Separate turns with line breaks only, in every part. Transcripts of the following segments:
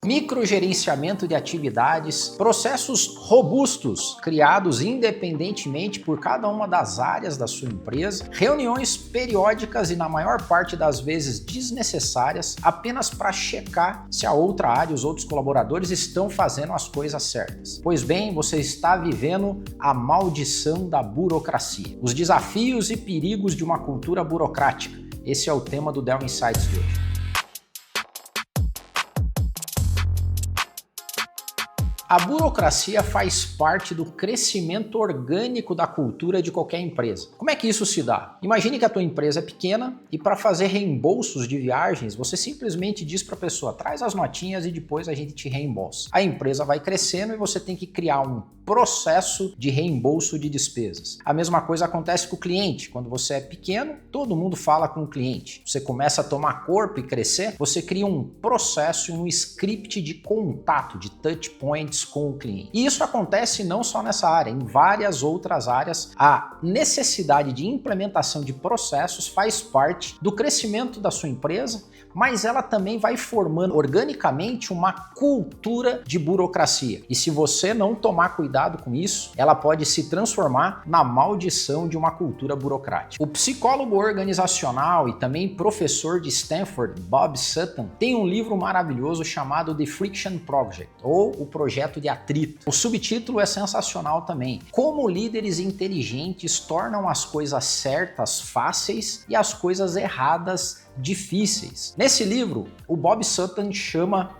microgerenciamento de atividades, processos robustos criados independentemente por cada uma das áreas da sua empresa, reuniões periódicas e na maior parte das vezes desnecessárias apenas para checar se a outra área e os outros colaboradores estão fazendo as coisas certas. Pois bem, você está vivendo a maldição da burocracia, os desafios e perigos de uma cultura burocrática. Esse é o tema do Dell Insights de hoje. A burocracia faz parte do crescimento orgânico da cultura de qualquer empresa. Como é que isso se dá? Imagine que a tua empresa é pequena e para fazer reembolsos de viagens, você simplesmente diz para a pessoa, traz as notinhas e depois a gente te reembolsa. A empresa vai crescendo e você tem que criar um processo de reembolso de despesas. A mesma coisa acontece com o cliente. Quando você é pequeno, todo mundo fala com o cliente. Você começa a tomar corpo e crescer, você cria um processo, um script de contato, de touch points com o cliente. E isso acontece não só nessa área, em várias outras áreas. A necessidade de implementação de processos faz parte do crescimento da sua empresa, mas ela também vai formando organicamente uma cultura de burocracia. E se você não tomar cuidado com isso, ela pode se transformar na maldição de uma cultura burocrática. O psicólogo organizacional e também professor de Stanford, Bob Sutton, tem um livro maravilhoso chamado The Friction Project, ou o Projeto de Atrito. O subtítulo é sensacional também. Como líderes inteligentes tornam as coisas certas fáceis e as coisas erradas difíceis. Nesse livro, o Bob Sutton chama,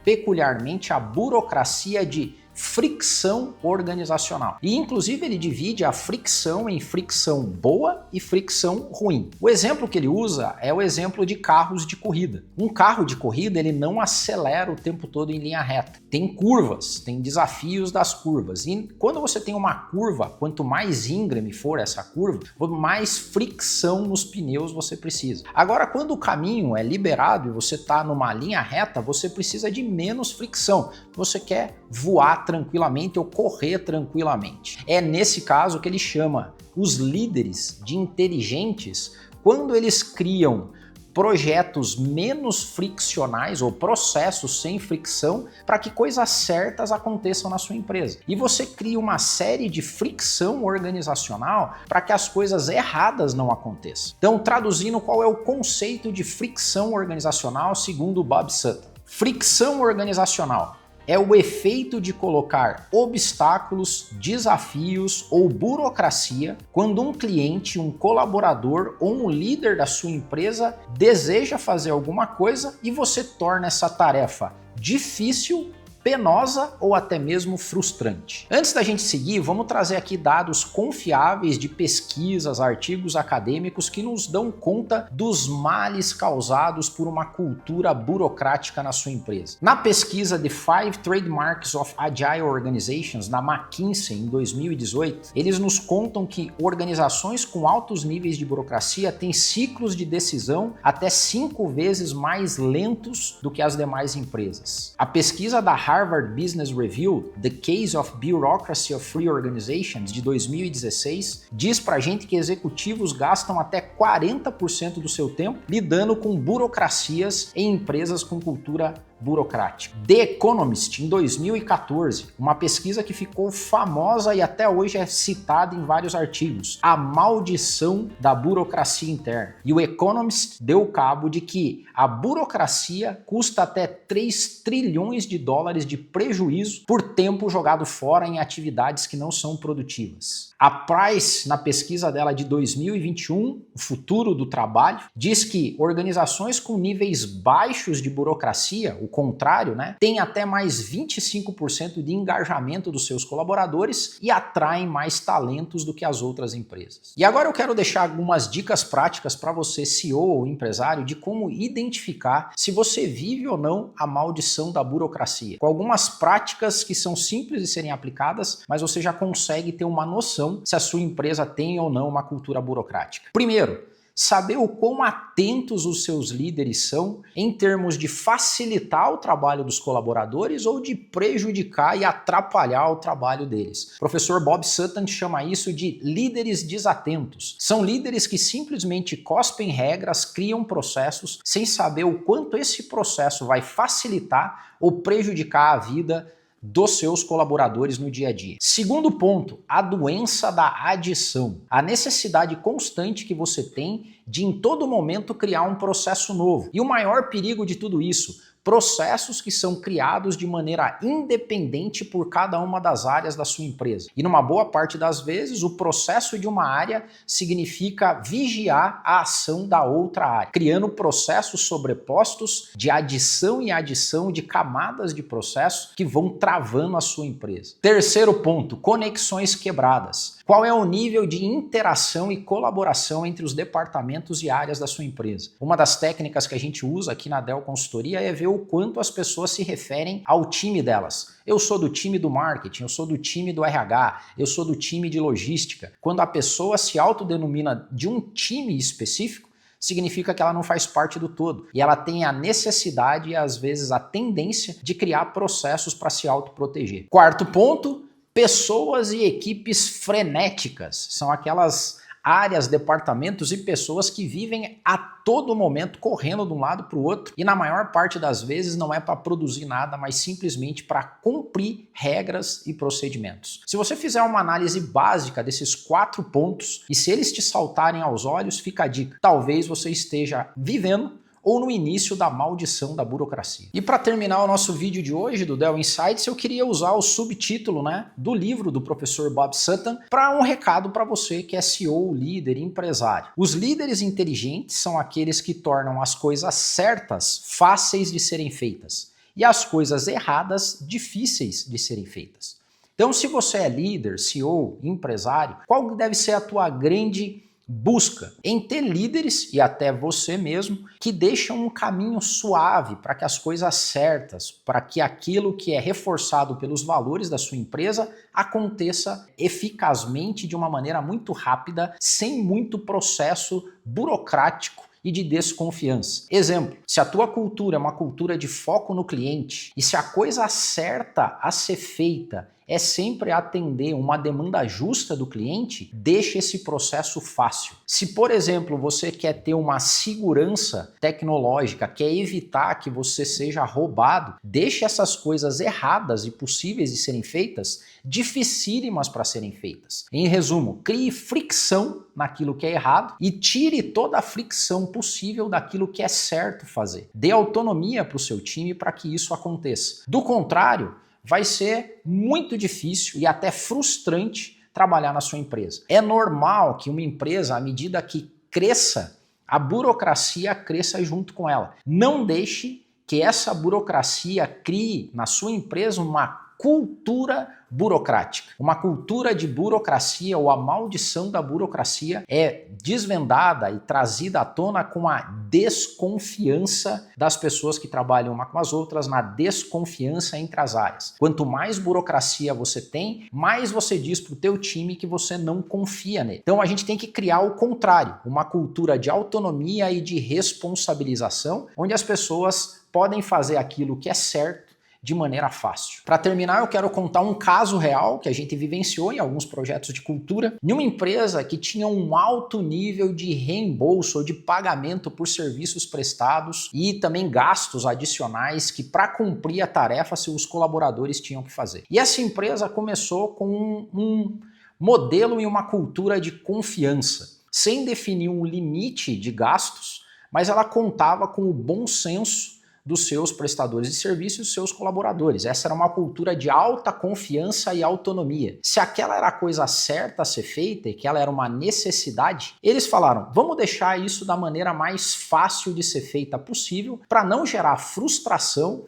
peculiarmente a burocracia de fricção organizacional. E inclusive ele divide a fricção em fricção boa e fricção ruim. O exemplo que ele usa é o exemplo de carros de corrida. Um carro de corrida ele não acelera o tempo todo em linha reta. Tem curvas, tem desafios das curvas. E quando você tem uma curva, quanto mais íngreme for essa curva, mais fricção nos pneus você precisa. Agora, quando o caminho é liberado e você está numa linha reta, você precisa de menos fricção. Você quer voar tranquilamente ou correr tranquilamente. É nesse caso que ele chama os líderes de inteligentes quando eles criam projetos menos friccionais ou processos sem fricção para que coisas certas aconteçam na sua empresa. E você cria uma série de fricção organizacional para que as coisas erradas não aconteçam. Então, traduzindo, qual é o conceito de fricção organizacional segundo Bob Sutton? Fricção organizacional é o efeito de colocar obstáculos, desafios ou burocracia quando um cliente, um colaborador ou um líder da sua empresa deseja fazer alguma coisa e você torna essa tarefa difícil, penosa ou até mesmo frustrante. Antes da gente seguir, vamos trazer aqui dados confiáveis de pesquisas, artigos acadêmicos que nos dão conta dos males causados por uma cultura burocrática na sua empresa. Na pesquisa The 5 Trademarks of Agile Organizations, da McKinsey, em 2018, eles nos contam que organizações com altos níveis de burocracia têm ciclos de decisão até 5 vezes mais lentos do que as demais empresas. A pesquisa da Harvard Business Review, The Case of Bureaucracy of Free Organizations, de 2016, diz pra gente que executivos gastam até 40% do seu tempo lidando com burocracias em empresas com cultura burocrática. The Economist, em 2014, uma pesquisa que ficou famosa e até hoje é citada em vários artigos, a maldição da burocracia interna. E o Economist deu cabo de que a burocracia custa até 3 trilhões de dólares de prejuízo por tempo jogado fora em atividades que não são produtivas. A Price, na pesquisa dela de 2021, o futuro do trabalho, diz que organizações com níveis baixos de burocracia, o contrário, tem até mais 25% de engajamento dos seus colaboradores e atraem mais talentos do que as outras empresas. E agora eu quero deixar algumas dicas práticas para você, CEO ou empresário, de como identificar se você vive ou não a maldição da burocracia. Com algumas práticas que são simples de serem aplicadas, mas você já consegue ter uma noção se a sua empresa tem ou não uma cultura burocrática. Primeiro, saber o quão atentos os seus líderes são em termos de facilitar o trabalho dos colaboradores ou de prejudicar e atrapalhar o trabalho deles. O professor Bob Sutton chama isso de líderes desatentos. São líderes que simplesmente cospem regras, criam processos sem saber o quanto esse processo vai facilitar ou prejudicar a vida dos seus colaboradores no dia a dia. Segundo ponto, a doença da adição. A necessidade constante que você tem de em todo momento criar um processo novo. E o maior perigo de tudo isso, processos que são criados de maneira independente por cada uma das áreas da sua empresa. E numa boa parte das vezes, o processo de uma área significa vigiar a ação da outra área, criando processos sobrepostos de adição e adição de camadas de processo que vão travando a sua empresa. Terceiro ponto, conexões quebradas. Qual é o nível de interação e colaboração entre os departamentos e áreas da sua empresa? Uma das técnicas que a gente usa aqui na Dell Consultoria é ver o quanto as pessoas se referem ao time delas. Eu sou do time do marketing, eu sou do time do RH, eu sou do time de logística. Quando a pessoa se autodenomina de um time específico, significa que ela não faz parte do todo. E ela tem a necessidade e às vezes a tendência de criar processos para se autoproteger. Quarto ponto, pessoas e equipes frenéticas. São aquelas áreas, departamentos e pessoas que vivem a todo momento correndo de um lado para o outro e na maior parte das vezes não é para produzir nada, mas simplesmente para cumprir regras e procedimentos. Se você fizer uma análise básica desses 4 pontos e se eles te saltarem aos olhos, fica a dica. Talvez você esteja vivendo ou no início da maldição da burocracia. E para terminar o nosso vídeo de hoje do Dell Insights, eu queria usar o subtítulo, do livro do professor Bob Sutton para um recado para você que é CEO, líder, empresário. Os líderes inteligentes são aqueles que tornam as coisas certas fáceis de serem feitas e as coisas erradas difíceis de serem feitas. Então, se você é líder, CEO, empresário, qual deve ser a tua grande busca em ter líderes, e até você mesmo, que deixam um caminho suave para que as coisas certas, para que aquilo que é reforçado pelos valores da sua empresa aconteça eficazmente de uma maneira muito rápida, sem muito processo burocrático e de desconfiança. Exemplo, se a tua cultura é uma cultura de foco no cliente e se a coisa certa a ser feita é sempre atender uma demanda justa do cliente, deixe esse processo fácil. Se, por exemplo, você quer ter uma segurança tecnológica, quer evitar que você seja roubado, deixe essas coisas erradas e possíveis de serem feitas, dificílimas para serem feitas. Em resumo, crie fricção naquilo que é errado e tire toda a fricção possível daquilo que é certo fazer. Dê autonomia para o seu time para que isso aconteça. Do contrário, vai ser muito difícil e até frustrante trabalhar na sua empresa. É normal que uma empresa, à medida que cresça, a burocracia cresça junto com ela. Não deixe que essa burocracia crie na sua empresa uma cultura burocrática. Uma cultura de burocracia ou a maldição da burocracia é desvendada e trazida à tona com a desconfiança das pessoas que trabalham uma com as outras, na desconfiança entre as áreas. Quanto mais burocracia você tem, mais você diz para o teu time que você não confia nele. Então a gente tem que criar o contrário, uma cultura de autonomia e de responsabilização, onde as pessoas podem fazer aquilo que é certo de maneira fácil. Para terminar, eu quero contar um caso real que a gente vivenciou em alguns projetos de cultura, em uma empresa que tinha um alto nível de reembolso ou de pagamento por serviços prestados e também gastos adicionais que para cumprir a tarefa os colaboradores tinham que fazer. E essa empresa começou com um modelo e uma cultura de confiança, sem definir um limite de gastos, mas ela contava com o bom senso dos seus prestadores de serviço e dos seus colaboradores. Essa era uma cultura de alta confiança e autonomia. Se aquela era a coisa certa a ser feita e que ela era uma necessidade, eles falaram, vamos deixar isso da maneira mais fácil de ser feita possível para não gerar frustração,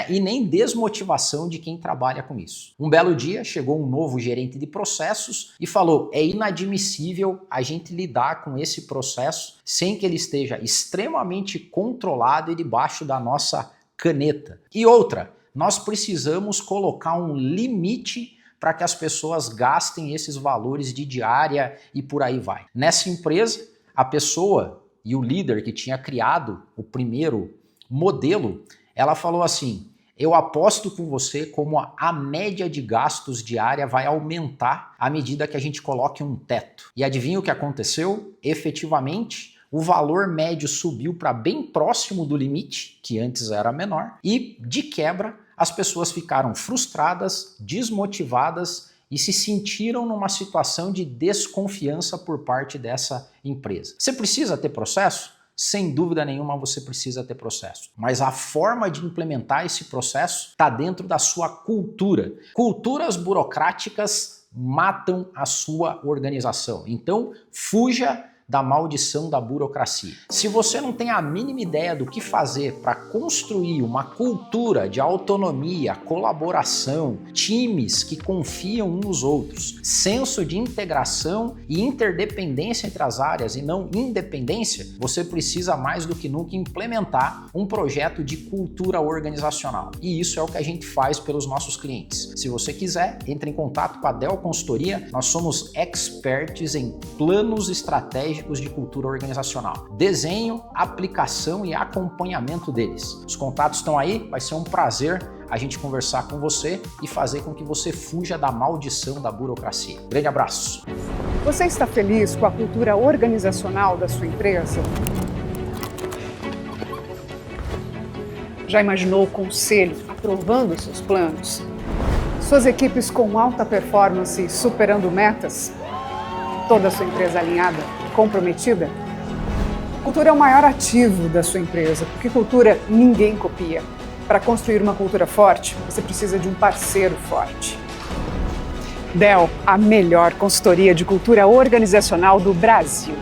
e nem desmotivação de quem trabalha com isso. Um belo dia chegou um novo gerente de processos e falou, é inadmissível a gente lidar com esse processo sem que ele esteja extremamente controlado e debaixo da nossa caneta. E outra, nós precisamos colocar um limite para que as pessoas gastem esses valores de diária e por aí vai. Nessa empresa, a pessoa e o líder que tinha criado o primeiro modelo, ela falou assim: eu aposto com você como a média de gastos diária vai aumentar à medida que a gente coloque um teto. E adivinha o que aconteceu? Efetivamente, o valor médio subiu para bem próximo do limite, que antes era menor, e de quebra as pessoas ficaram frustradas, desmotivadas e se sentiram numa situação de desconfiança por parte dessa empresa. Você precisa ter processo? Sem dúvida nenhuma você precisa ter processo. Mas a forma de implementar esse processo está dentro da sua cultura. Culturas burocráticas matam a sua organização. Então, fuja da maldição da burocracia. Se você não tem a mínima ideia do que fazer para construir uma cultura de autonomia, colaboração, times que confiam uns nos outros, senso de integração e interdependência entre as áreas e não independência, você precisa mais do que nunca implementar um projeto de cultura organizacional. E isso é o que a gente faz pelos nossos clientes. Se você quiser, entre em contato com a Dell Consultoria. Nós somos experts em planos estratégicos de cultura organizacional, desenho, aplicação e acompanhamento deles. Os contatos estão aí, vai ser um prazer a gente conversar com você e fazer com que você fuja da maldição da burocracia. Grande abraço!
Você está feliz com a cultura organizacional da sua empresa? Já imaginou o conselho aprovando seus planos? Suas equipes com alta performance superando metas? Toda a sua empresa alinhada, comprometida? Cultura é o maior ativo da sua empresa, porque cultura ninguém copia. Para construir uma cultura forte, você precisa de um parceiro forte. Dell, a melhor consultoria de cultura organizacional do Brasil.